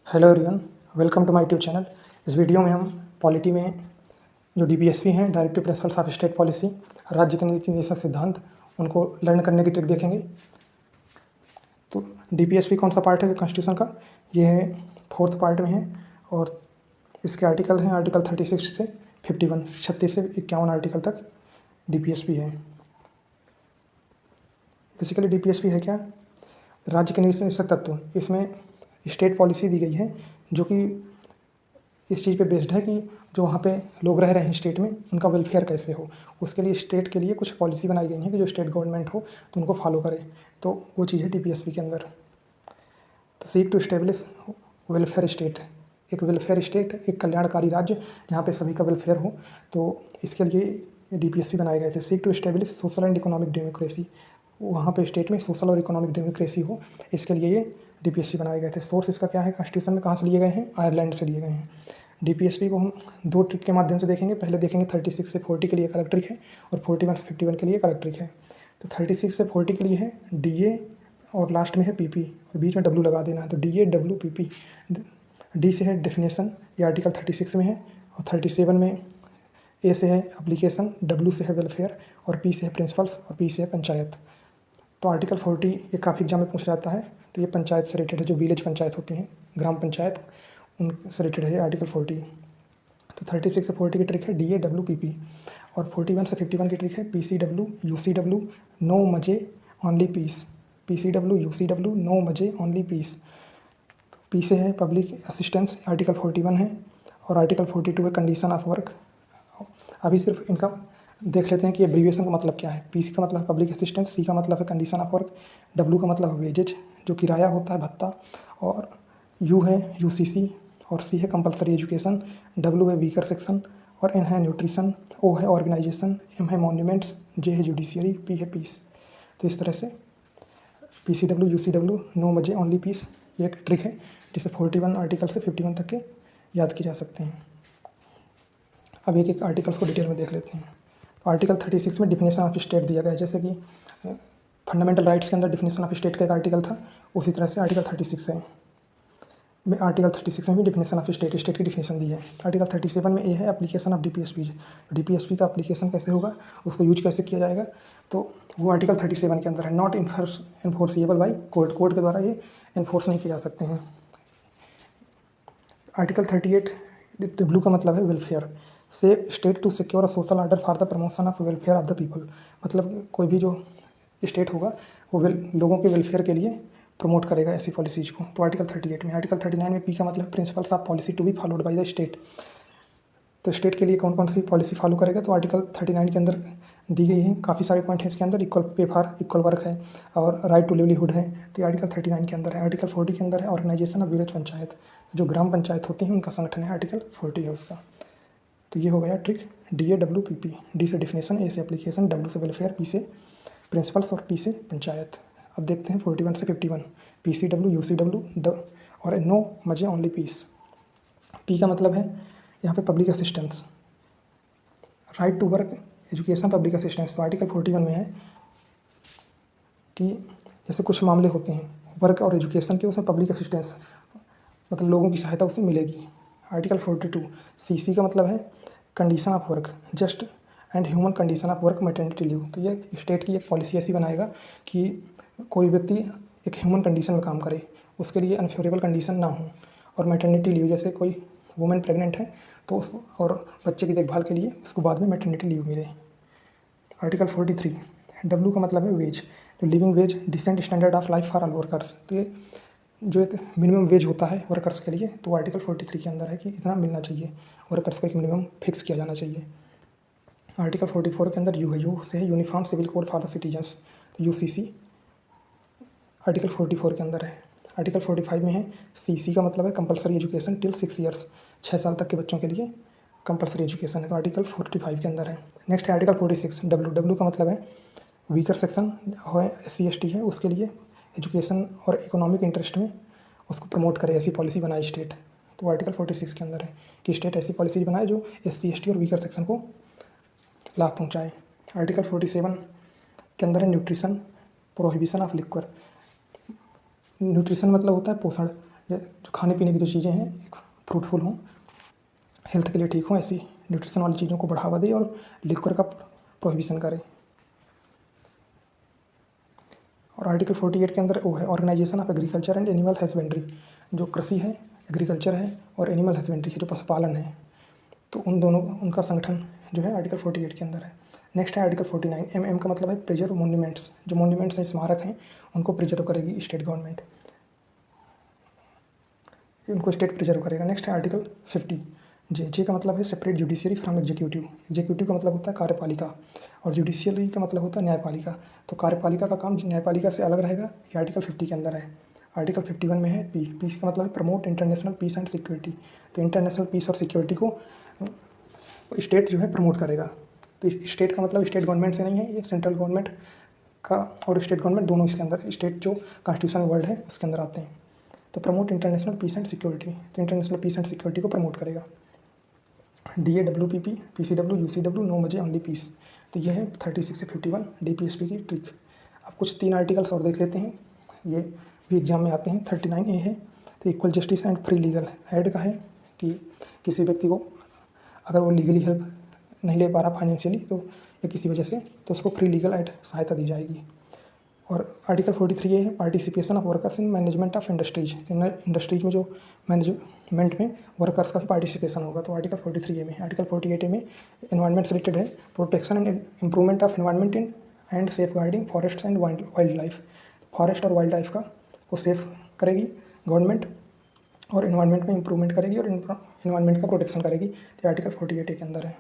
Hello everyone, welcome to my YouTube channel. इस video में हम पॉलिटी में जो डीपीएसपी हैं, directive principles of state policy, राज्य के नीति निर्देशक सिद्धांत, उनको लर्न करने की ट्रिक देखेंगे। तो डीपीएसपी कौन सा पार्ट है कॉन्स्टिट्यूशन का? ये है 4th पार्ट में है और इसके आर्टिकल हैं आर्टिकल 36 से 51, 36 से 51 आर्टिकल तक डीपीएसपी है। बेसिकली डीपीएसपी है क्या? राज्य के नीति निर्देशक तत्व। इसमें स्टेट पॉलिसी दी गई है जो कि इस चीज़ पे बेस्ड है कि जो वहाँ पे लोग रह रहे हैं स्टेट में, उनका वेलफेयर कैसे हो। उसके लिए स्टेट के लिए कुछ पॉलिसी बनाई गई है कि जो स्टेट गवर्नमेंट हो तो उनको फॉलो करे। तो वो चीज़ है डीपीएसपी के अंदर। तो seek to establish welfare state, एक वेलफेयर स्टेट, एक कल्याणकारी राज्य जहाँ पे सभी का वेलफेयर हो। तो इसके लिए डीपीएसपी बनाए गए थे। Seek to establish social and economic democracy, वहाँ पे स्टेट में सोशल और इकोनॉमिक डेमोक्रेसी हो, इसके लिए ये डीपीएसपी बनाए गए थे। सोर्स इसका क्या है? कॉन्स्टिट्यूशन में कहाँ से लिए गए हैं? आयरलैंड से लिए गए हैं। डीपीएसपी को हम दो ट्रिक के माध्यम से देखेंगे। पहले देखेंगे 36 से 40 के लिए एक अलग ट्रिक है और 41 से 51 के लिए एक अलग ट्रिक है। तो 36 से 40 के लिए है डीए और लास्ट में है पीपी और बीच में डब्ल्यू लगा देना है। तो डीए डब्ल्यू पीपी। डी से है डेफिनेशन, ये आर्टिकल 36 में है, और 37 में ए से है एप्लीकेशन, डब्ल्यू से है वेलफेयर और पी से है प्रिंसिपल्स और पी से है पंचायत। तो आर्टिकल 40 ये काफ़ी एग्जाम में पूछ जाता है। तो ये पंचायत से रिलेटेड है, जो विलेज पंचायत होती हैं, ग्राम पंचायत, उनसे रिलेटेड है आर्टिकल 40। तो 36 से 40 की ट्रिक है डीए डब्ल्यू पीपी और 41 से 51 की ट्रिक है पीसीडब्ल्यू यूसीडब्ल्यू, नो मजे ओनली पीस। पीसीडब्ल्यू यूसीडब्ल्यू, नो मजे ओनली पीस। तो पी से है पब्लिक असिस्टेंस, आर्टिकल 41 है, और आर्टिकल 42 है कंडीशन ऑफ वर्क। अभी सिर्फ इनका देख लेते हैं कि एब्रीविएशन का मतलब क्या है। पी का मतलब है पब्लिक असिस्टेंस, सी का मतलब है कंडीशन ऑफ वर्क, डब्ल्यू का मतलब है वेजेज जो किराया होता है, भत्ता, और यू है यूसीसी, और सी है कंपलसरी एजुकेशन, डब्ल्यू है वीकर सेक्शन, और एन है न्यूट्रिशन, ओ है ऑर्गेनाइजेशन, एम है मॉन्यूमेंट्स, जे है जुडिशियरी, पी है पीस। तो इस तरह से पीसीडब्ल्यू यूसीडब्ल्यू, नो मजे ओनली पीस, ये एक ट्रिक है जिसे 41 आर्टिकल से 51 तक के याद किए जा सकते हैं। अब एक एक आर्टिकल्स को डिटेल में देख लेते हैं। तो आर्टिकल 36 में डिफिनेशन ऑफ स्टेट दिया गया है। जैसे कि फंडामेंटल राइट्स के अंदर डिफिनेशन ऑफ स्टेट का एक आर्टिकल था, उसी तरह से आर्टिकल 36 है में, आर्टिकल 36 में भी डिफिनेशन ऑफ स्टेट की डिफिनेशन दी है। आर्टिकल 37 में ए है एप्लीकेशन ऑफ डीपीएसपी। डीपीएसपी का एप्लीकेशन कैसे होगा, उसको यूज कैसे किया जाएगा, तो वो आर्टिकल 37 के अंदर है। Not enforceable by court, court के द्वारा ये इन्फोर्स नहीं किए जा सकते हैं। आर्टिकल 38 डब्ल्यू का मतलब है वेलफेयर, से state to secure a social order for the promotion of welfare of the people. मतलब कोई भी जो स्टेट होगा वो लोगों के वेलफेयर के लिए प्रमोट करेगा ऐसी पॉलिसीज़ को। तो आर्टिकल 38 में। आर्टिकल 39 में पी का मतलब principles of policy to be followed by the state. तो स्टेट के लिए कौन कौन सी पॉलिसी फॉलो करेगा, तो आर्टिकल 39 के अंदर दी गई है। काफ़ी सारे पॉइंट हैं इसके अंदर। Equal pay for equal work है और राइट टू लिवलीहुड है, तो ये आर्टिकल 39 के अंदर है। आर्टिकल 40 के अंदर है ऑर्गेनाइजेशन ऑफ विलेज पंचायत, जो ग्राम पंचायत होती हैं उनका संगठन है, आर्टिकल 40 है उसका। तो ये हो गया trick DA W PP. D से डिफिनेशन, ए से एप्लीकेशन, डब्ल्यू से वेलफेयर, पी से प्रिंसिपल्स और पी से पंचायत। अब देखते हैं 41 से 51, पीसीडब्ल्यू यूसीडब्ल्यू और नो मजे ओनली पीस। पी का मतलब है यहाँ पे public assistance, right to work, education, public assistance. तो आर्टिकल 41 में है कि जैसे कुछ मामले होते हैं वर्क और एजुकेशन के, उसमें पब्लिक असिस्टेंस मतलब लोगों की सहायता उससे मिलेगी। आर्टिकल 42 सी का मतलब है condition of work, just and human condition of work, maternity leave. तो ये स्टेट की एक पॉलिसी ऐसी बनाएगा कि कोई व्यक्ति एक ह्यूमन कंडीशन में काम करे, उसके लिए अनफेवरेबल कंडीशन ना हो, और मैटरनिटी लीव, जैसे कोई वुमेन प्रेग्नेंट है तो उसको और बच्चे की देखभाल के लिए उसको बाद में मैटरनिटी लीव मिले। आर्टिकल 43 डब्ल्यू का मतलब है वेज, जो living wage, decent standard of life for all workers. तो ये जो एक मिनिमम वेज होता है वर्कर्स के लिए, तो आर्टिकल 43 के अंदर है कि इतना मिलना चाहिए वर्कर्स को, एक मिनिमम फिक्स किया जाना चाहिए। आर्टिकल 44 के अंदर यू है, यू से है uniform civil code for the citizens, तो यूसीसी आर्टिकल 44 के अंदर है। आर्टिकल 45 में है सी का मतलब है कंपलसरी एजुकेशन टिल 6 ईयर्स, 6 साल तक के बच्चों के लिए कंपलसरी एजुकेशन है, तो आर्टिकल 45 के अंदर है। नेक्स्ट है आर्टिकल 46 डब्ल्यू का मतलब है वीकर सेक्शन है, SC/ST है, उसके लिए एजुकेशन और इकोनॉमिक इंटरेस्ट में उसको प्रमोट करे, ऐसी पॉलिसी बनाए स्टेट। तो आर्टिकल 46 के अंदर है कि स्टेट ऐसी पॉलिसी बनाए जो SC/ST और वीकर सेक्शन को लाभ पहुंचाए। आर्टिकल 47 के अंदर है nutrition, prohibition of liquor. Nutrition मतलब होता है पोषण, जो खाने पीने की जो चीज़ें हैं एक फ्रूटफुल हों, हेल्थ के लिए ठीक हों, ऐसी न्यूट्रिशन वाली चीज़ों को बढ़ावा दे और लिक्वर का प्रोहिबिशन करे। और आर्टिकल 48 के अंदर वो है organisation of agriculture and animal husbandry, जो कृषि है, एग्रीकल्चर है और एनिमल हस्बेंड्री है जो पशुपालन है, तो उन दोनों उनका संगठन जो है आर्टिकल 48 के अंदर है। नेक्स्ट है आर्टिकल 49। एम का मतलब है प्रिजर्व मोन्यूमेंट्स, जो मोन्यूमेंट्स हैं, स्मारक हैं, उनको प्रिजर्व करेगी स्टेट गवर्नमेंट, उनको स्टेट प्रिजर्व करेगा। नेक्स्ट है आर्टिकल 50। जे का मतलब है separate judiciary from executive. Executive का मतलब होता है कार्यपालिका और जुडिशियरी का मतलब होता है न्यायपालिका। तो कार्यपालिका का काम न्यायपालिका से अलग रहेगा, ये आर्टिकल 50 के अंदर है। आर्टिकल 51 में है पीस का मतलब है promote international peace and security. तो इंटरनेशनल पीस और सिक्योरिटी को स्टेट जो है प्रमोट करेगा। तो स्टेट का मतलब स्टेट गवर्नमेंट से नहीं है, ये सेंट्रल गवर्नमेंट का और स्टेट गवर्नमेंट दोनों इसके अंदर, स्टेट जो कॉन्स्टिट्यूशन वर्ड है उसके अंदर आते हैं। तो promote international peace and security, तो इंटरनेशनल पीस एंड सिक्योरिटी को प्रमोट करेगा। DAWPP, PCW, UCW, नो मजे ओनली पीस। तो ये है 36 से 51 DPSP की ट्रिक। अब कुछ 3 आर्टिकल्स और देख लेते हैं, ये भी एग्जाम में आते हैं। 39A है तो equal justice and free legal aid का है कि किसी व्यक्ति को अगर वो लीगली हेल्प नहीं ले पा रहा फाइनेंशियली तो या किसी वजह से, तो उसको फ्री लीगल एड सहायता दी जाएगी। और आर्टिकल 43 ये है participation of workers in management of industries. Industries में जो मैनेजमेंट में वर्कर्स का भी पार्टिसिपेशन होगा, तो आर्टिकल 43 ए में। आर्टिकल 48 में एनवायरमेंट से रिलेटेड है, protection and improvement of environment in and safeguarding forest and wildlife. Forest और वाइल्ड लाइफ का को सेफ करेगी गवर्नमेंट और इन्वायरमेंट में इम्प्रूवमेंट करेगी और इन्वायरमेंट का प्रोटेक्शन करेगी। तो आर्टिकल 48 के अंदर है।